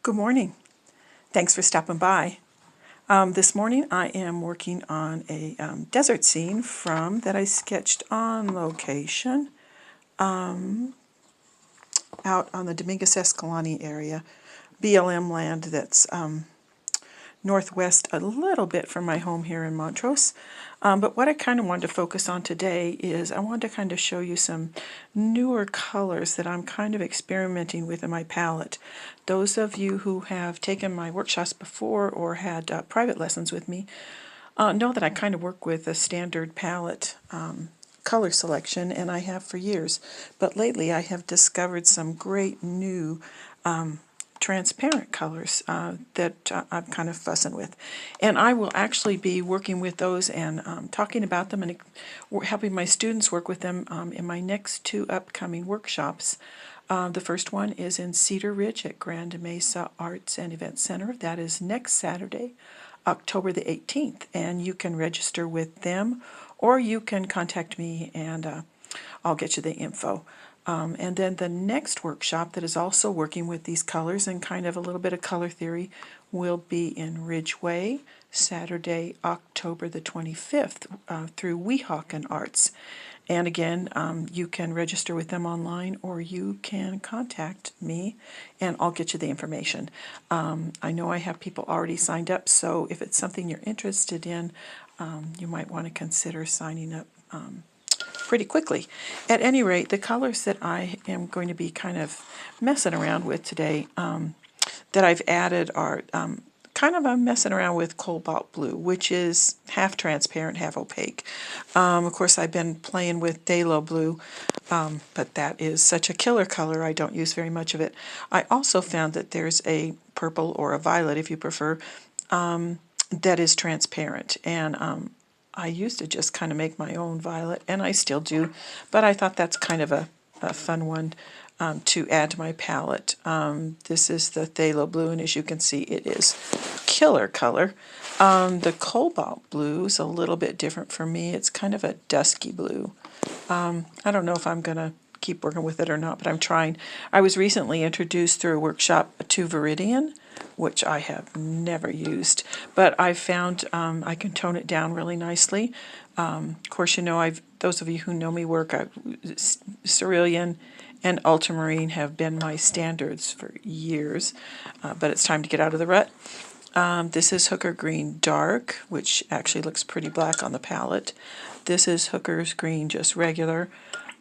Good morning. Thanks for stopping by. This morning I am working on a desert scene that I sketched on location out on the Dominguez Escalante area, BLM land that's northwest a little bit from my home here in Montrose. But what I kind of wanted to focus on today is I wanted to kind of show you some newer colors that I'm kind of experimenting with in my palette. Those of you who have taken my workshops before or had private lessons with me know that I kind of work with a standard palette color selection, and I have for years. But lately I have discovered some great new transparent colors that I'm kind of fussing with. And I will actually be working with those and talking about them and helping my students work with them in my next two upcoming workshops. The first one is in Cedar Ridge at Grand Mesa Arts and Event Center. That is next Saturday, October the 18th, and you can register with them or you can contact me and I'll get you the info. And then the next workshop that is also working with these colors and kind of a little bit of color theory will be in Ridgeway, Saturday, October the 25th through Weehawken Arts. And again, you can register with them online or you can contact me and I'll get you the information. I know I have people already signed up, so if it's something you're interested in, you might want to consider signing up pretty quickly. At any rate, the colors that I am going to be kind of messing around with today that I've added are I'm messing around with cobalt blue, which is half transparent, half opaque. Of course, I've been playing with phthalo blue, but that is such a killer color, I don't use very much of it. I also found that there's a purple or a violet, if you prefer, that is transparent, and I used to just kind of make my own violet, and I still do, but I thought that's kind of a fun one to add to my palette. This is the phthalo blue, and as you can see, it is killer color. The cobalt blue is a little bit different for me. It's kind of a dusky blue. I don't know if I'm going to keep working with it or not, but I'm trying. I was recently introduced through a workshop to Viridian, which I have never used, but I found I can tone it down really nicely. Of course, you know, those of you who know me work, Cerulean and Ultramarine have been my standards for years, but it's time to get out of the rut. This is Hooker Green Dark, which actually looks pretty black on the palette. This is Hooker's Green just regular.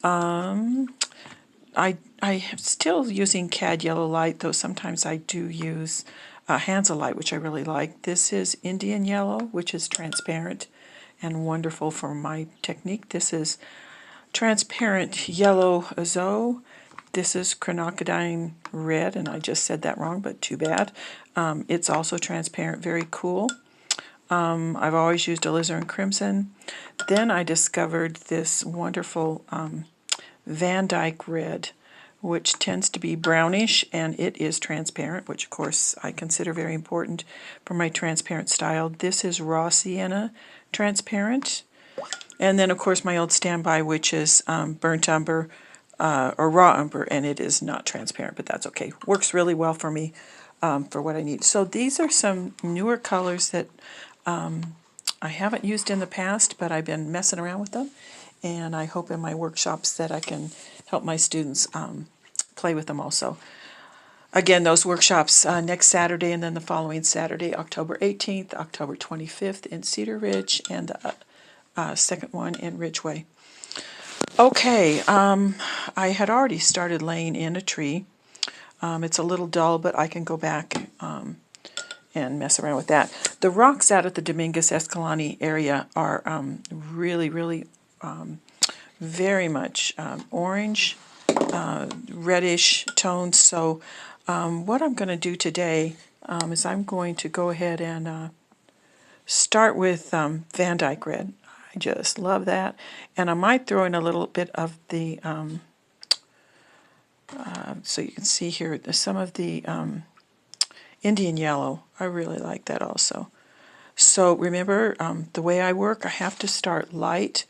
I am still using Cad Yellow Light, though sometimes I do use Hansel Light, which I really like. This is Indian Yellow, which is transparent and wonderful for my technique. This is Transparent Yellow Azo. This is Chronocodine Red, and I just said that wrong, but too bad. It's also transparent, very cool. I've always used Alizarin Crimson. Then I discovered this wonderful Van Dyke Red, which tends to be brownish, and it is transparent, which of course I consider very important for my transparent style. This is Raw Sienna Transparent. And then of course my old standby, which is Burnt Umber or Raw Umber, and it is not transparent, but that's okay. Works really well for me for what I need. So these are some newer colors that I haven't used in the past, but I've been messing around with them, and I hope in my workshops that I can help my students play with them also. Again, those workshops next Saturday and then the following Saturday, October 18th, October 25th in Cedar Ridge, and the second one in Ridgeway. Okay, I had already started laying in a tree. It's a little dull, but I can go back and mess around with that. The rocks out at the Dominguez Escalante area are really, really very much orange, reddish tones. So what I'm going to do today is I'm going to go ahead and start with Van Dyke Red. I just love that. And I might throw in a little bit of the, so you can see here, some of the Indian Yellow. I really like that also. So remember, the way I work, I have to start light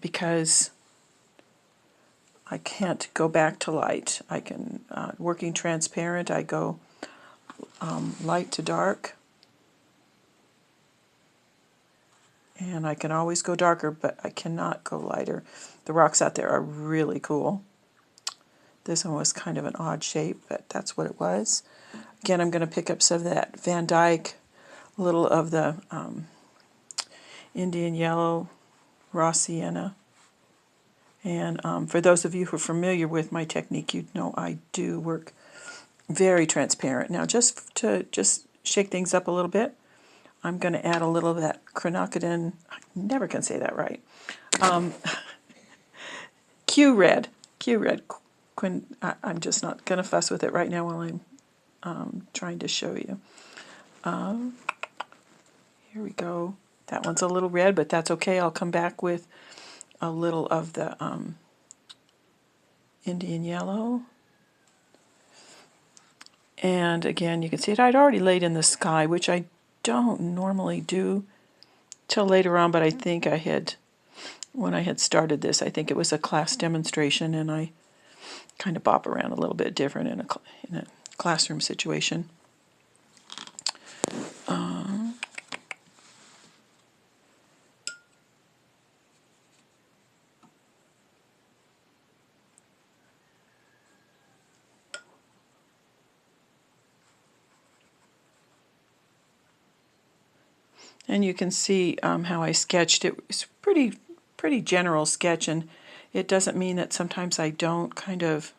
because I can't go back to light. I can, working transparent, I go light to dark. And I can always go darker, but I cannot go lighter. The rocks out there are really cool. This one was kind of an odd shape, but that's what it was. Again, I'm going to pick up some of that Van Dyke, a little of the Indian Yellow, Raw Sienna. And for those of you who are familiar with my technique, you know I do work very transparent. Now, just to shake things up a little bit, I'm going to add a little of that quinacridone. I never can say that right. Q red. I'm just not going to fuss with it right now while I'm trying to show you. Here we go. That one's a little red, but that's okay. I'll come back with a little of the Indian Yellow. And again, you can see it. I'd already laid in the sky, which I don't normally do till later on, but I think I had, when I had started this, I think it was a class demonstration, and I kind of bop around a little bit different in a classroom situation. And you can see how I sketched it. It's pretty general sketch, and it doesn't mean that sometimes I don't kind of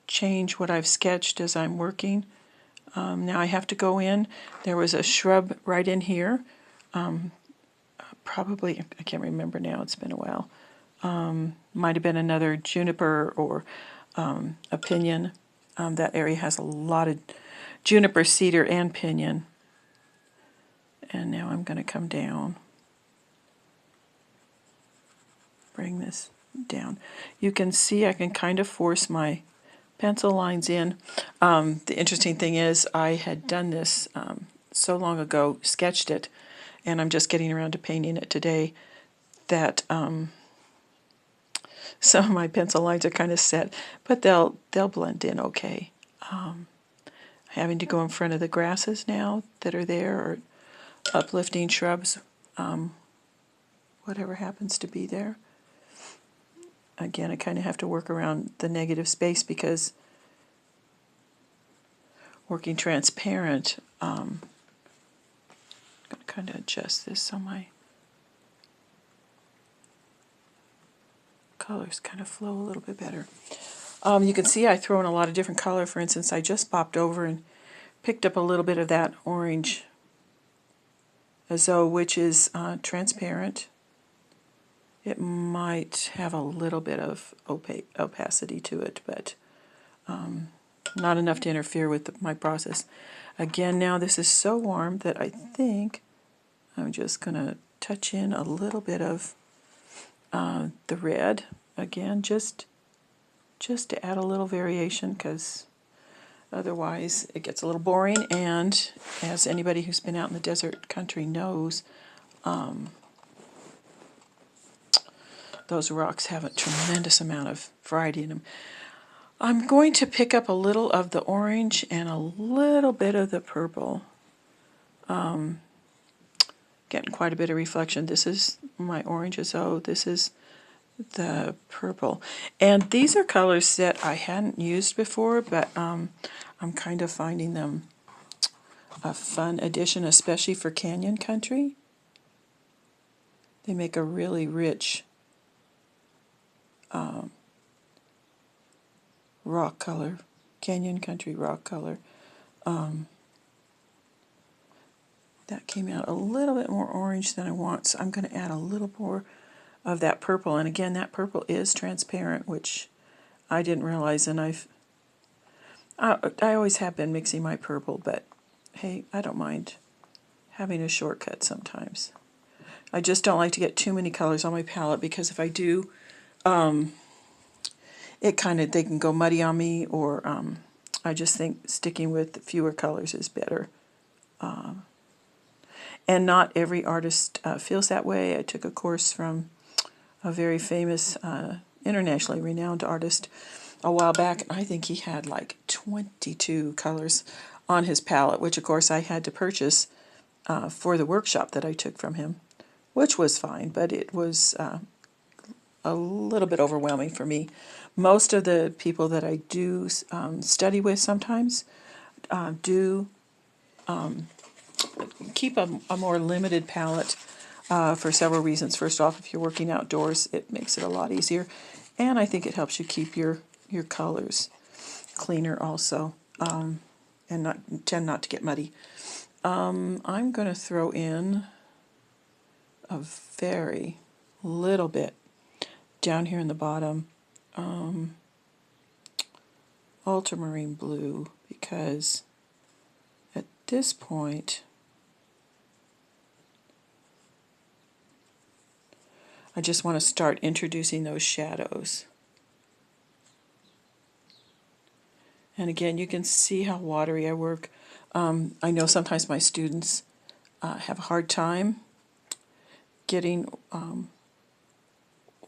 change what I've sketched as I'm working. Now I have to go in. There was a shrub right in here. Probably, I can't remember now, it's been a while. Might have been another juniper or a pinyon. That area has a lot of juniper, cedar, and pinyon. And now I'm going to come down, bring this down. You can see I can kind of force my pencil lines in. The interesting thing is I had done this so long ago, sketched it, and I'm just getting around to painting it today, that some of my pencil lines are kind of set, but they'll blend in okay. Having to go in front of the grasses now that are there, or uplifting shrubs, whatever happens to be there. Again, I kind of have to work around the negative space because working transparent, I'm going to kind of adjust this so my colors kind of flow a little bit better. You can see I throw in a lot of different color. For instance, I just popped over and picked up a little bit of that orange azo, which is transparent. It might have a little bit of opacity to it, but not enough to interfere with my process. Again, now this is so warm that I think I'm just going to touch in a little bit of the red. Again, just to add a little variation, because otherwise it gets a little boring, and as anybody who's been out in the desert country knows, those rocks have a tremendous amount of variety in them. I'm going to pick up a little of the orange and a little bit of the purple. Getting quite a bit of reflection. This is my orange azo, this is the purple. And these are colors that I hadn't used before, but I'm kind of finding them a fun addition, especially for canyon country. They make a really rich rock color, canyon country rock color. That came out a little bit more orange than I want, so I'm going to add a little more of that purple. And again, that purple is transparent, which I didn't realize, and I always have been mixing my purple, but hey, I don't mind having a shortcut sometimes. I just don't like to get too many colors on my palette, because if I do, they can go muddy on me, or I just think sticking with fewer colors is better. And not every artist feels that way. I took a course from a very famous, internationally renowned artist, a while back. I think he had like 22 colors on his palette, which of course I had to purchase for the workshop that I took from him, which was fine, but it was a little bit overwhelming for me. Most of the people that I do study with sometimes do keep a more limited palette for several reasons. First off, if you're working outdoors, it makes it a lot easier, and I think it helps you keep your colors cleaner also, and tend not to get muddy. I'm going to throw in a very little bit down here in the bottom, ultramarine blue, because at this point I just want to start introducing those shadows. And again, you can see how watery I work. I know sometimes my students have a hard time getting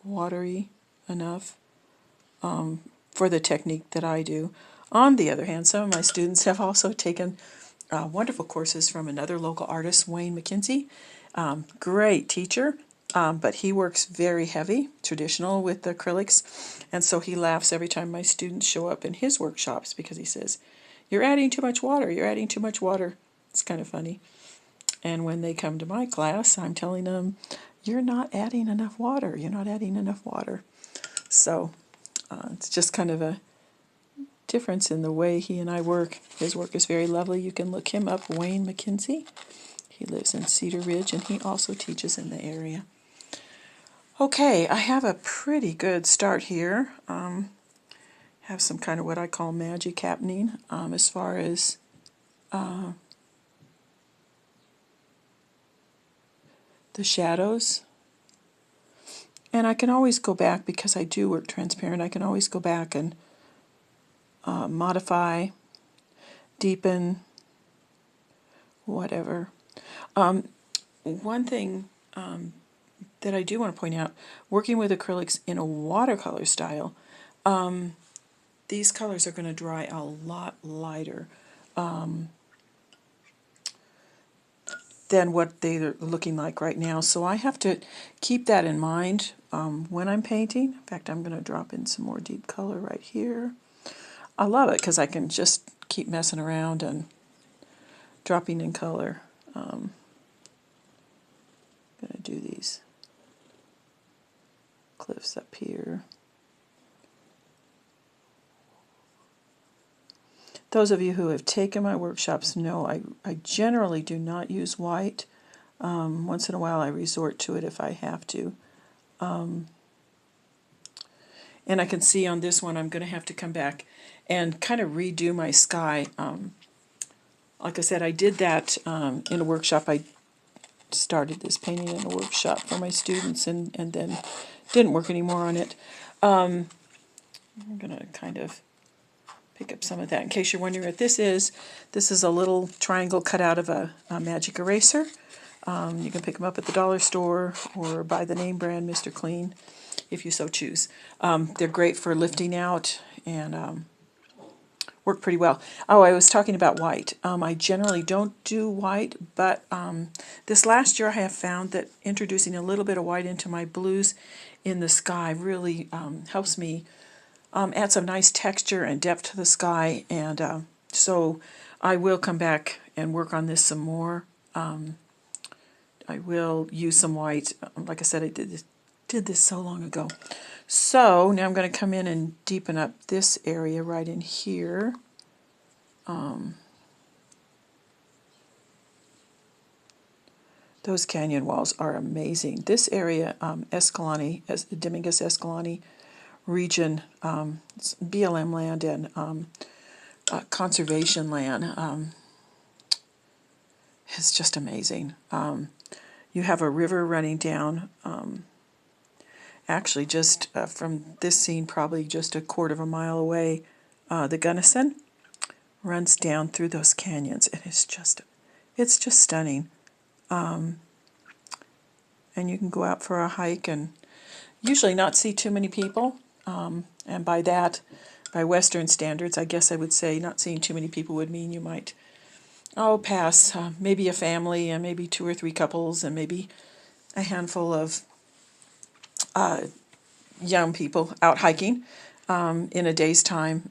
watery enough for the technique that I do. On the other hand, some of my students have also taken wonderful courses from another local artist, Wayne McKenzie. Great teacher, but he works very heavy, traditional with the acrylics, and so he laughs every time my students show up in his workshops because he says, "You're adding too much water, you're adding too much water." It's kind of funny. And when they come to my class, I'm telling them, "You're not adding enough water, you're not adding enough water." So it's just kind of a difference in the way he and I work. His work is very lovely. You can look him up, Wayne McKenzie. He lives in Cedar Ridge, and he also teaches in the area. Okay, I have a pretty good start here. Have some kind of what I call magic happening as far as the shadows. And I can always go back, because I do work transparent, I can always go back and modify, deepen, whatever. One thing that I do want to point out, working with acrylics in a watercolor style, these colors are going to dry a lot lighter than what they're looking like right now. So I have to keep that in mind when I'm painting. In fact, I'm going to drop in some more deep color right here. I love it because I can just keep messing around and dropping in color. I'm going to do these cliffs up here. Those of you who have taken my workshops know I generally do not use white. Once in a while I resort to it if I have to. And I can see on this one I'm going to have to come back and kind of redo my sky. Like I said, I did that in a workshop. I started this painting in a workshop for my students and then didn't work anymore on it. I'm going to kind of pick up some of that. In case you're wondering what this is a little triangle cut out of a magic eraser. You can pick them up at the dollar store or buy the name brand Mr. Clean if you so choose. They're great for lifting out and work pretty well. Oh, I was talking about white. I generally don't do white, but this last year I have found that introducing a little bit of white into my blues in the sky really helps me add some nice texture and depth to the sky, and so I will come back and work on this some more. I will use some white. Like I said, I did this so long ago. So now I'm going to come in and deepen up this area right in here. Those canyon walls are amazing. This area, Dominguez Escalante region, it's BLM land and conservation land, is just amazing. You have a river running down, actually just from this scene, probably just a quarter of a mile away. The Gunnison runs down through those canyons, and it's just stunning. And you can go out for a hike and usually not see too many people. And by that, by Western standards, I guess I would say not seeing too many people would mean you might, pass. Maybe a family and maybe 2 or 3 couples and maybe a handful of young people out hiking in a day's time.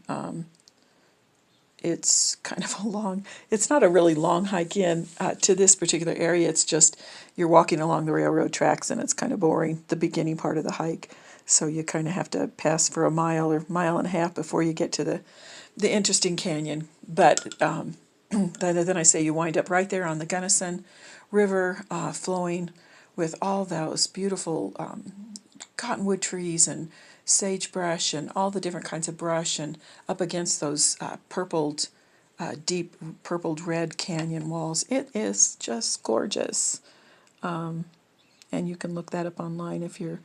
It's kind of a long, it's not a really long hike in to this particular area. It's just you're walking along the railroad tracks and it's kind of boring, the beginning part of the hike. So you kind of have to pass for a mile or mile and a half before you get to the interesting canyon. But then I say you wind up right there on the Gunnison River, flowing with all those beautiful cottonwood trees and sagebrush and all the different kinds of brush, and up against those deep purpled red canyon walls. It is just gorgeous. And you can look that up online if you're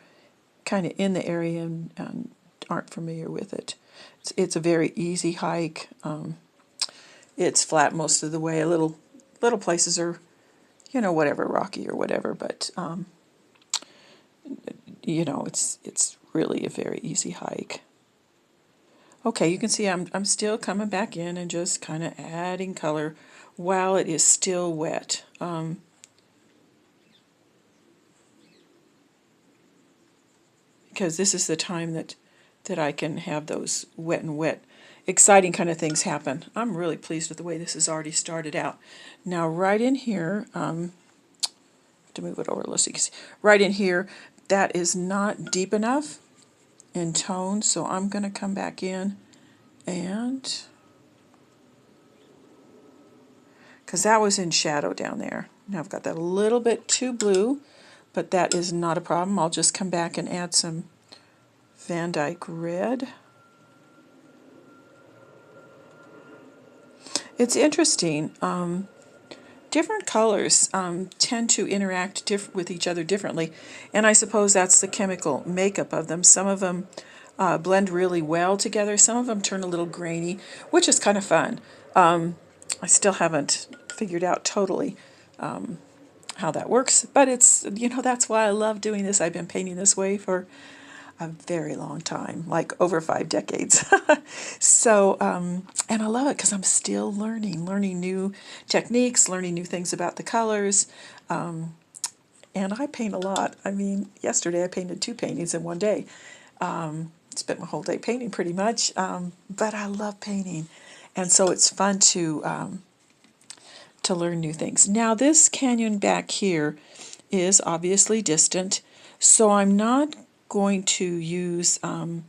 kind of in the area and aren't familiar with it. It's a very easy hike. It's flat most of the way. Little places are, whatever, rocky or whatever, but it's really a very easy hike. Okay, you can see I'm still coming back in and just kind of adding color while it is still wet. Because this is the time that I can have those wet and wet, exciting kind of things happen. I'm really pleased with the way this has already started out. Now right in here, to move it over, let's see, right in here, that is not deep enough in tone, so I'm going to come back in and, because that was in shadow down there. Now I've got that a little bit too blue, but that is not a problem. I'll just come back and add some Van Dyke red. It's interesting. Different colors tend to interact with each other differently, and I suppose that's the chemical makeup of them. Some of them blend really well together. Some of them turn a little grainy, which is kind of fun. I still haven't figured out totally how that works, but it's, that's why I love doing this. I've been painting this way for a very long time, like over 5 decades. So, and I love it because I'm still learning new techniques, learning new things about the colors. And I paint a lot. I mean, yesterday I painted 2 paintings in one day. Spent my whole day painting pretty much, but I love painting. And so it's fun to learn new things. Now this canyon back here is obviously distant, so I'm not going to use, I'm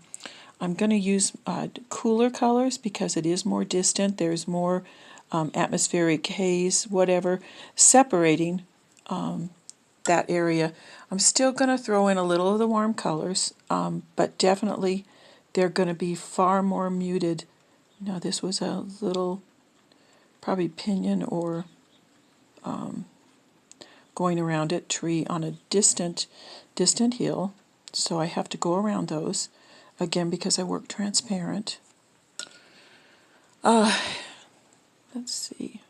going to use cooler colors because it is more distant. There's more atmospheric haze, whatever, separating that area. I'm still going to throw in a little of the warm colors, but definitely they're going to be far more muted. Now this was a little, probably pinyon or going around it, tree on a distant hill. So I have to go around those, again, because I work transparent. Let's see.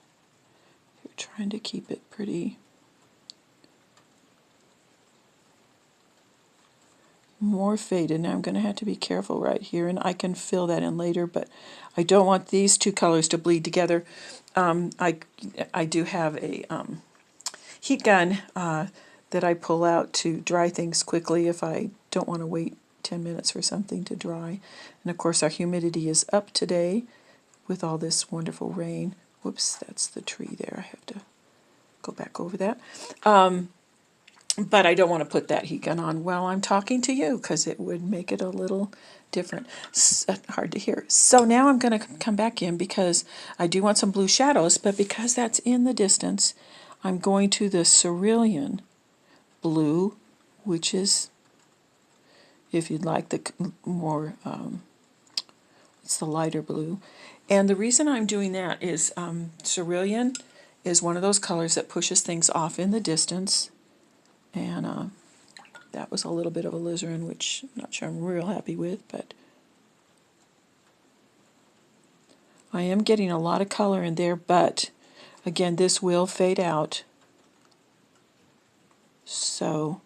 We're trying to keep it pretty more faded. Now I'm going to have to be careful right here, and I can fill that in later, but I don't want these 2 colors to bleed together. I do have a heat gun that I pull out to dry things quickly if I don't want to wait 10 minutes for something to dry. And of course our humidity is up today with all this wonderful rain. Whoops, that's the tree there. I have to go back over that. But I don't want to put that heat gun on while I'm talking to you because it would make it a little different. Hard to hear. So now I'm going to come back in because I do want some blue shadows, but because that's in the distance, I'm going to the cerulean blue, which is, if you'd like, the more, it's the lighter blue. And the reason I'm doing that is cerulean is one of those colors that pushes things off in the distance. And that was a little bit of alizarin, which I'm not sure I'm real happy with, but I am getting a lot of color in there, but again, this will fade out. So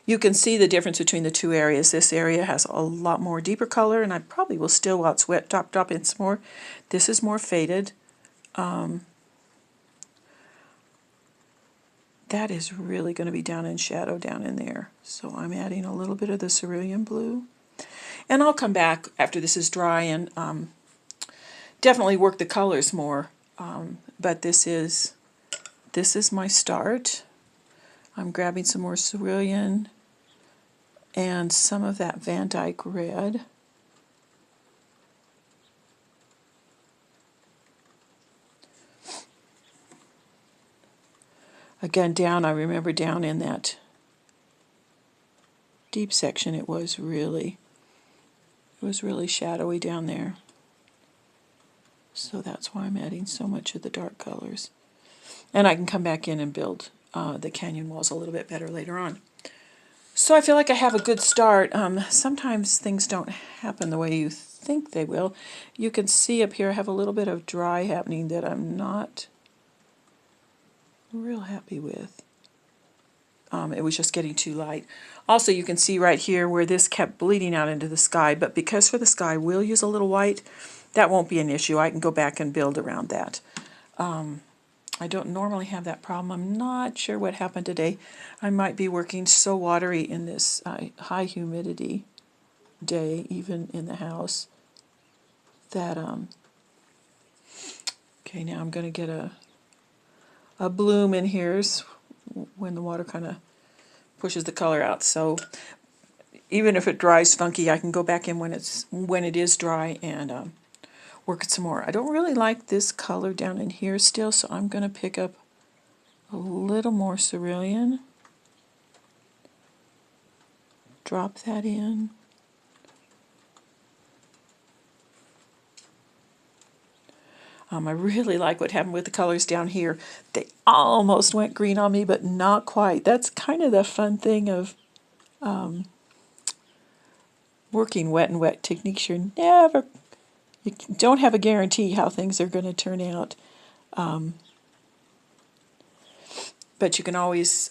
You can see the difference between the two areas. This area has a lot more deeper color, and I probably will still, while it's wet, drop in some more. This is more faded. That is really going to be down in shadow down in there. So I'm adding a little bit of the cerulean blue. And I'll come back after this is dry and definitely work the colors more. But this is my start. I'm grabbing some more cerulean and some of that Van Dyke red. Again, I remember down in that deep section, it was really shadowy down there. So that's why I'm adding so much of the dark colors. And I can come back in and build the canyon walls a little bit better later on. So I feel like I have a good start. Sometimes things don't happen the way you think they will. You can see up here I have a little bit of dry happening that I'm not real happy with. It was just getting too light. Also, you can see right here where this kept bleeding out into the sky, but because for the sky we'll use a little white, that won't be an issue. I can go back and build around that. I don't normally have that problem. I'm not sure what happened today. I might be working so watery in this high humidity day, even in the house, that, okay, now I'm going to get a bloom in here when the water kind of pushes the color out. So even if it dries funky, I can go back in when it is dry and work it some more. I don't really like this color down in here still, so I'm going to pick up a little more cerulean. Drop that in. I really like what happened with the colors down here. They almost went green on me, but not quite. That's kind of the fun thing of working wet and wet techniques. You don't have a guarantee how things are going to turn out. But you can always,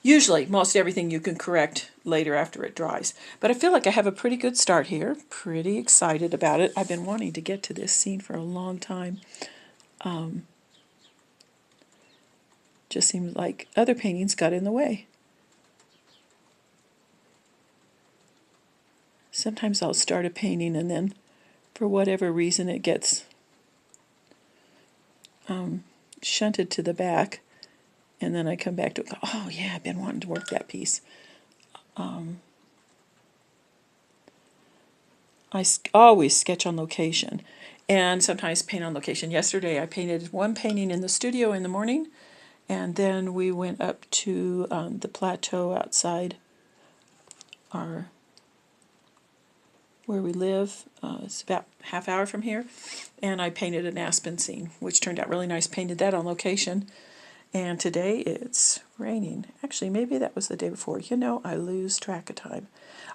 usually most everything you can correct later after it dries. But I feel like I have a pretty good start here. Pretty excited about it. I've been wanting to get to this scene for a long time. Just seems like other paintings got in the way. Sometimes I'll start a painting and then for whatever reason it gets shunted to the back, and then I come back to it and go, oh yeah, I've been wanting to work that piece. I always sketch on location and sometimes paint on location. Yesterday I painted one painting in the studio in the morning, and then we went up to the plateau outside where we live. It's about half hour from here, and I painted an aspen scene, which turned out really nice. Painted that on location, and today it's raining. Actually, maybe that was the day before. You know, I lose track of time.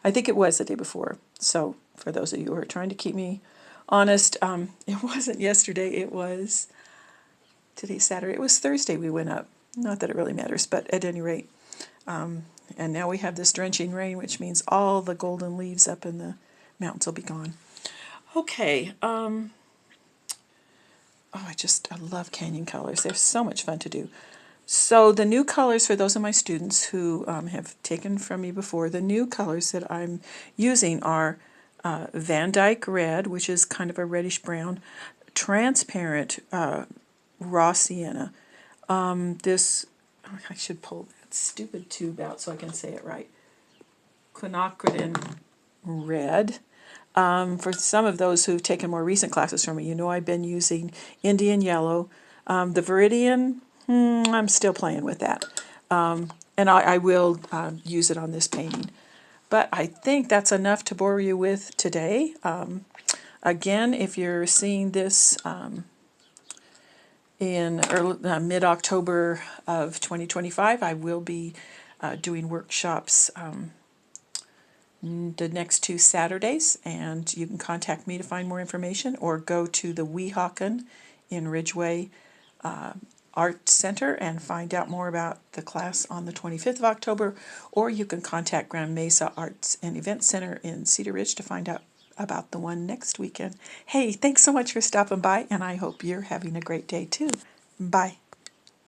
I think it was the day before. So for those of you who are trying to keep me honest, it wasn't yesterday. It was today's Saturday. It was Thursday we went up. Not that it really matters, but at any rate. And now we have this drenching rain, which means all the golden leaves up in the mountains will be gone. Okay. I love canyon colors. They're so much fun to do. So the new colors, for those of my students who have taken from me before, the new colors that I'm using are Van Dyke Red, which is kind of a reddish brown, transparent raw sienna. I should pull that stupid tube out so I can say it right. Quinacridone Red. For some of those who've taken more recent classes from me, you know I've been using Indian Yellow. The Viridian, I'm still playing with that. And I will use it on this painting. But I think that's enough to bore you with today. Again, if you're seeing this in mid-October of 2025, I will be doing workshops the next 2 Saturdays, and you can contact me to find more information or go to the Weehawken in Ridgeway Art Center and find out more about the class on the 25th of October, or you can contact Grand Mesa Arts and Event Center in Cedar Ridge to find out about the one next weekend. Hey, thanks so much for stopping by, and I hope you're having a great day too. Bye.